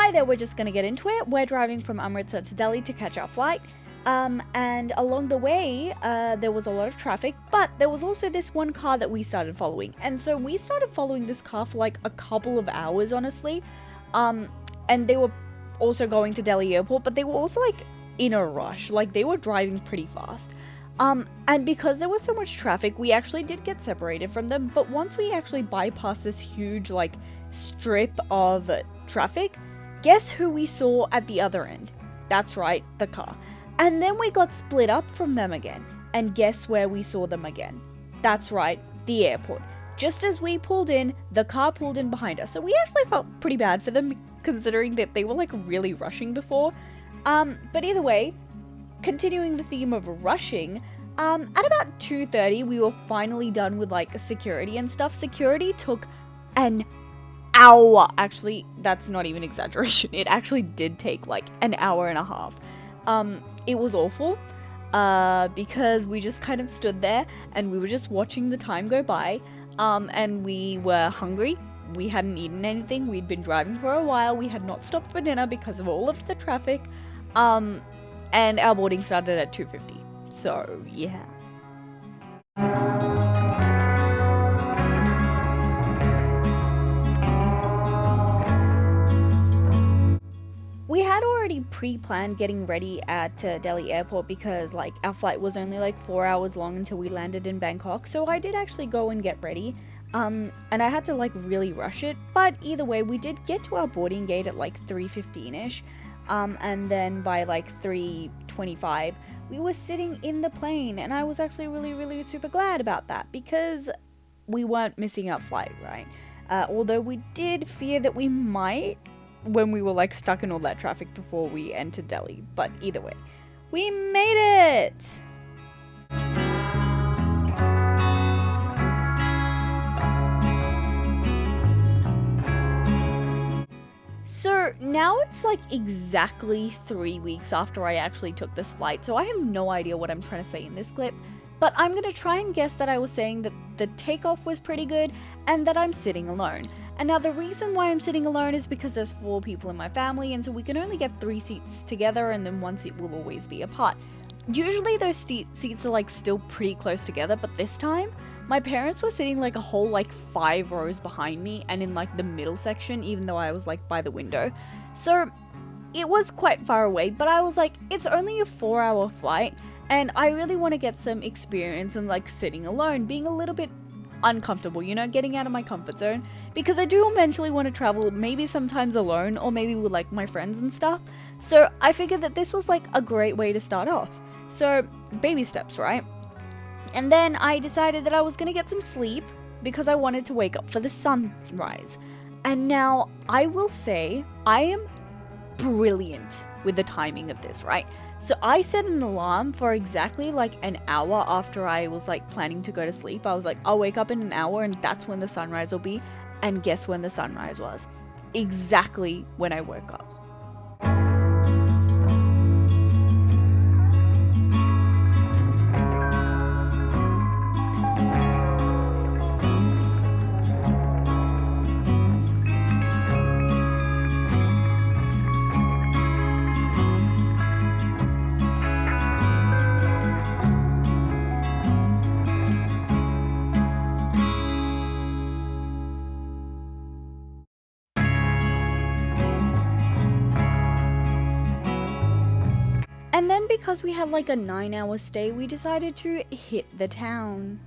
Hi there, we're just gonna get into it. We're driving from Amritsar to Delhi to catch our flight. And along the way, there was a lot of traffic, but there was also this one car that we started following. And so we started following this car for like a couple of hours, honestly. And they were also going to Delhi airport, but they were also like in a rush. Like they were driving pretty fast. And because there was so much traffic, we actually did get separated from them. But once we actually bypassed this huge like strip of traffic, guess who we saw at the other end? That's right, the car. And then we got split up from them again. And guess where we saw them again? That's right, the airport. Just as we pulled in, the car pulled in behind us. So we actually felt pretty bad for them considering that they were like really rushing before. But either way, continuing the theme of rushing, at about 2:30 we were finally done with like security and stuff. Security took an hour. Actually, that's not even exaggeration. It actually did take like an hour and a half. It was awful, because we just kind of stood there and we were just watching the time go by, and we were hungry. We hadn't eaten anything. We'd been driving for a while. We had not stopped for dinner because of all of the traffic, and our boarding started at 2:50. So, yeah. We had already pre-planned getting ready at Delhi airport because like our flight was only like 4 hours long until we landed in Bangkok, so I did actually go and get ready, and I had to like really rush it, but either way we did get to our boarding gate at like 3:15ish, and then by like 3:25 we were sitting in the plane, and I was actually really super glad about that because we weren't missing our flight, right? Although we did fear that we might when we were like stuck in all that traffic before we entered Delhi, but either way, we made it! So now it's like exactly 3 weeks after I actually took this flight, so I have no idea what I'm trying to say in this clip, but I'm gonna try and guess that I was saying that the takeoff was pretty good and that I'm sitting alone. And now the reason why I'm sitting alone is because there's 4 people in my family, and so we can only get 3 seats together, and then 1 seat will always be apart. Usually those seats are like still pretty close together, but this time my parents were sitting like a whole like 5 rows behind me and in like the middle section, even though I was like by the window. So it was quite far away, but I was like, it's only a 4-hour flight and I really want to get some experience in like sitting alone, being a little bit uncomfortable, you know, getting out of my comfort zone, because I do eventually want to travel, maybe sometimes alone or maybe with like my friends and stuff. So I figured that this was like a great way to start off. So baby steps, right? And then I decided that I was gonna get some sleep because I wanted to wake up for the sunrise. And now I will say I am brilliant with the timing of this, right? So I set an alarm for exactly like an hour after I was like planning to go to sleep. I was like, I'll wake up in an hour and that's when the sunrise will be. And guess when the sunrise was? Exactly when I woke up. And then because we had like a 9-hour stay, we decided to hit the town.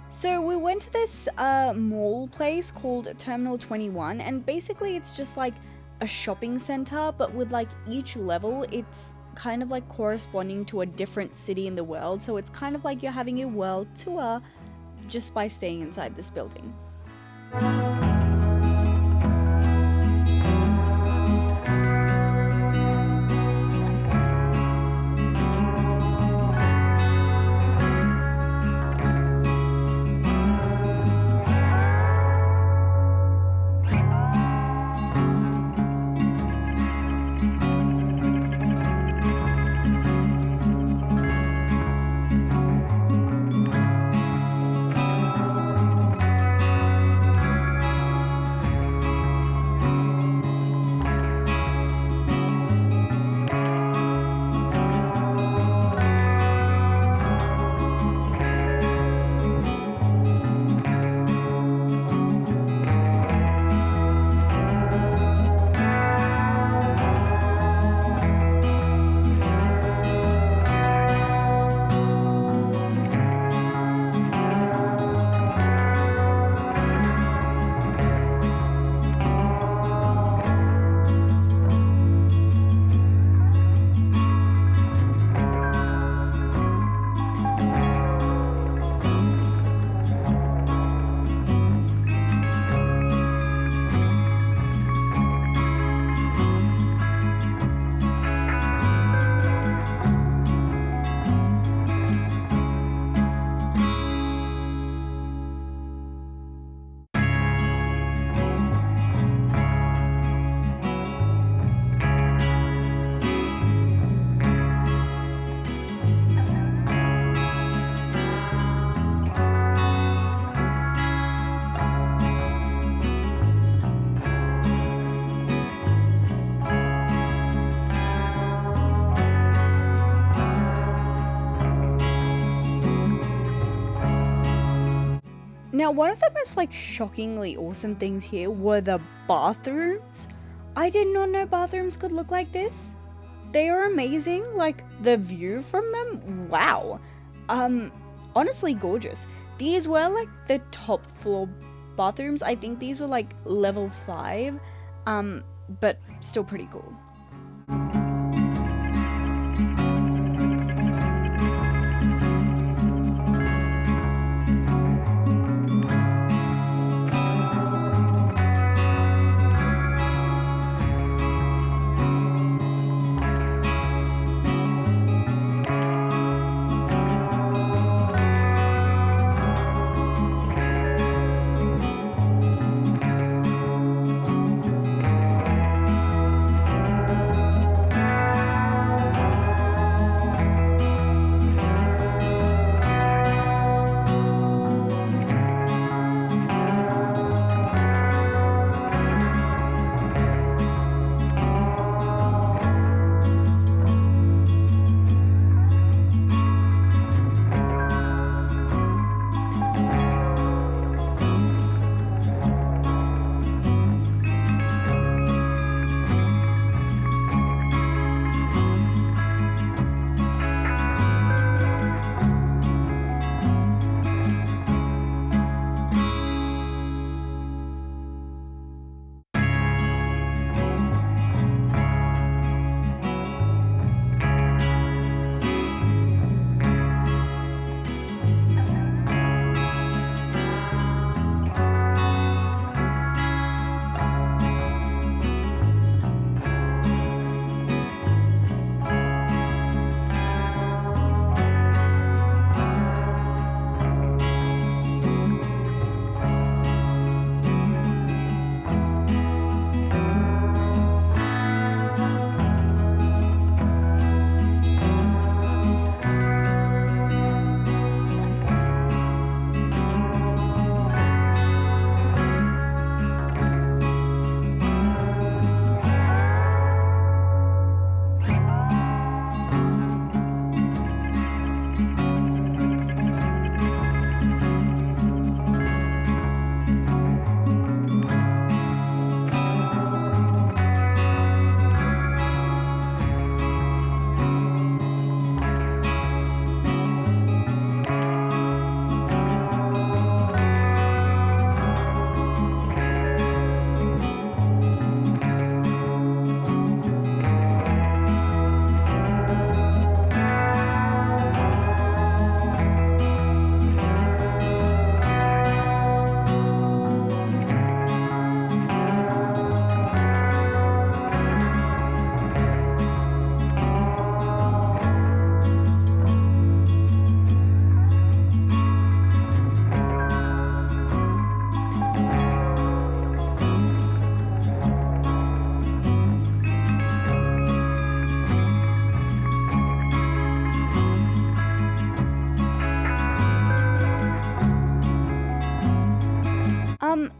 So we went to this mall place called Terminal 21, and basically it's just like a shopping center, but with like each level it's kind of like corresponding to a different city in the world. So it's kind of like you're having a world tour just by staying inside this building. Now, one of the most like shockingly awesome things here were the bathrooms. I did not know bathrooms could look like this. They are amazing. Like the view from them, wow. Honestly gorgeous. These were like the top floor bathrooms. I think these were like level 5, but still pretty cool.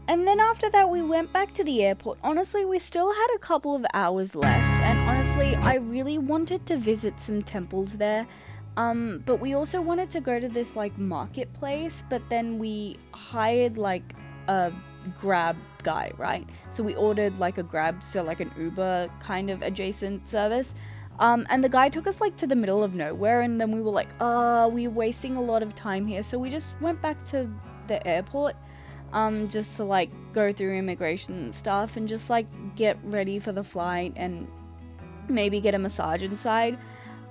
And then after that we went back to the airport. Honestly, we still had a couple of hours left, and honestly, I really wanted to visit some temples there. But we also wanted to go to this like marketplace, but then we hired like a Grab guy, right? So we ordered like a Grab, so like an Uber kind of adjacent service. And the guy took us like to the middle of nowhere, and then we were like, we're wasting a lot of time here. So we just went back to the airport, just to like go through immigration stuff and just like get ready for the flight and maybe get a massage inside.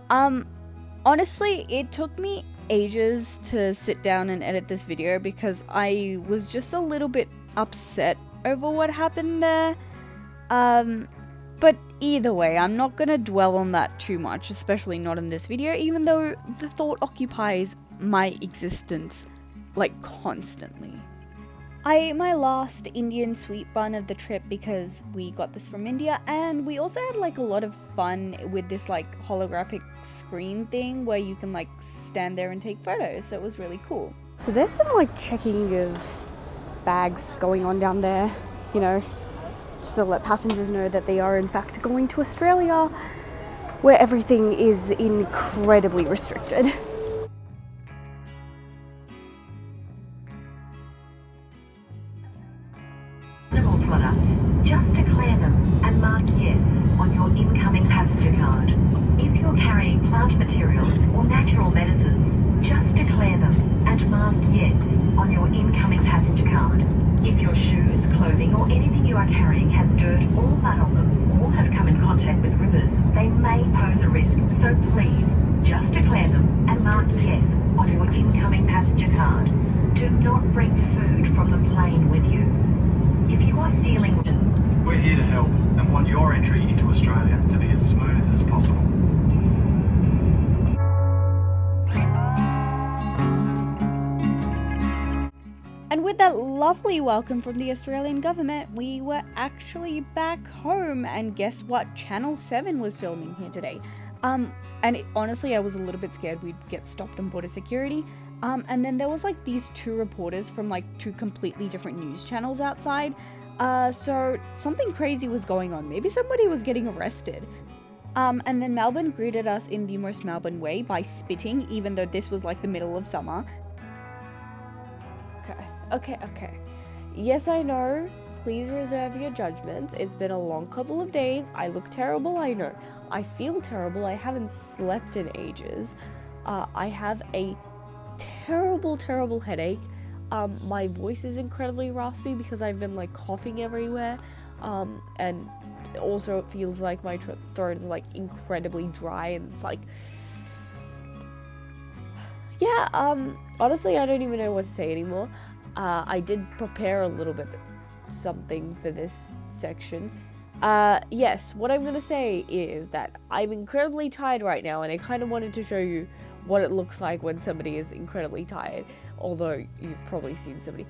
Honestly, it took me ages to sit down and edit this video because I was just a little bit upset over what happened there. But either way, I'm not gonna dwell on that too much, especially not in this video, even though the thought occupies my existence like constantly. I ate my last Indian sweet bun of the trip because we got this from India, and we also had like a lot of fun with this like holographic screen thing where you can like stand there and take photos, so it was really cool. So there's some like checking of bags going on down there, you know, just to let passengers know that they are in fact going to Australia, where everything is incredibly restricted. plant material, or natural medicines, just declare them and mark yes on your incoming passenger card. If your shoes, clothing, or anything you are carrying has dirt or mud on them, or have come in contact with rivers, they may pose a risk, so please just declare them and mark yes on your incoming passenger card. Do not bring food from the plane with you. If you are feeling... We're here to help and want your entry into Australia to be as smooth as possible. And with that lovely welcome from the Australian government, we were actually back home, and guess what? Channel 7 was filming here today. Honestly, I was a little bit scared we'd get stopped on border security. And then there was like these two reporters from like two completely different news channels outside. So something crazy was going on. Maybe somebody was getting arrested. And then Melbourne greeted us in the most Melbourne way by spitting, even though this was like the middle of summer. Okay. Yes, I know. Please reserve your judgments. It's been a long couple of days. I look terrible, I know. I feel terrible. I haven't slept in ages. I have a terrible headache. My voice is incredibly raspy because I've been like coughing everywhere. And also it feels like my throat is like incredibly dry, and it's like... Yeah, honestly, I don't even know what to say anymore. I did prepare a little bit something for this section. Yes, what I'm gonna say is that I'm incredibly tired right now, and I kind of wanted to show you what it looks like when somebody is incredibly tired, although you've probably seen somebody.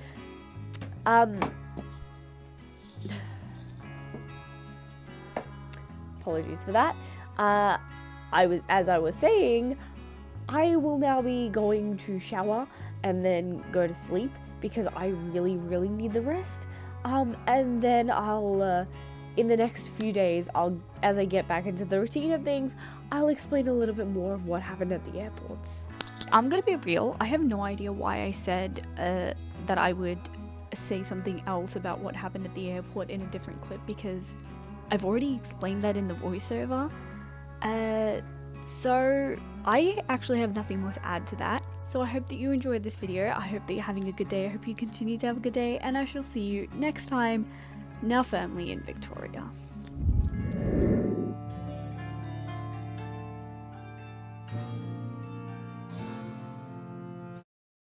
Apologies for that. As I was saying, I will now be going to shower and then go to sleep because I really need the rest. And then I'll, in the next few days, as I get back into the routine of things, I'll explain a little bit more of what happened at the airports. I'm gonna be real, I have no idea why I said that I would say something else about what happened at the airport in a different clip, because I've already explained that in the voiceover. So I actually have nothing more to add to that. So I hope that you enjoyed this video. I hope that you're having a good day. I hope you continue to have a good day, and I shall see you next time, now firmly in Victoria.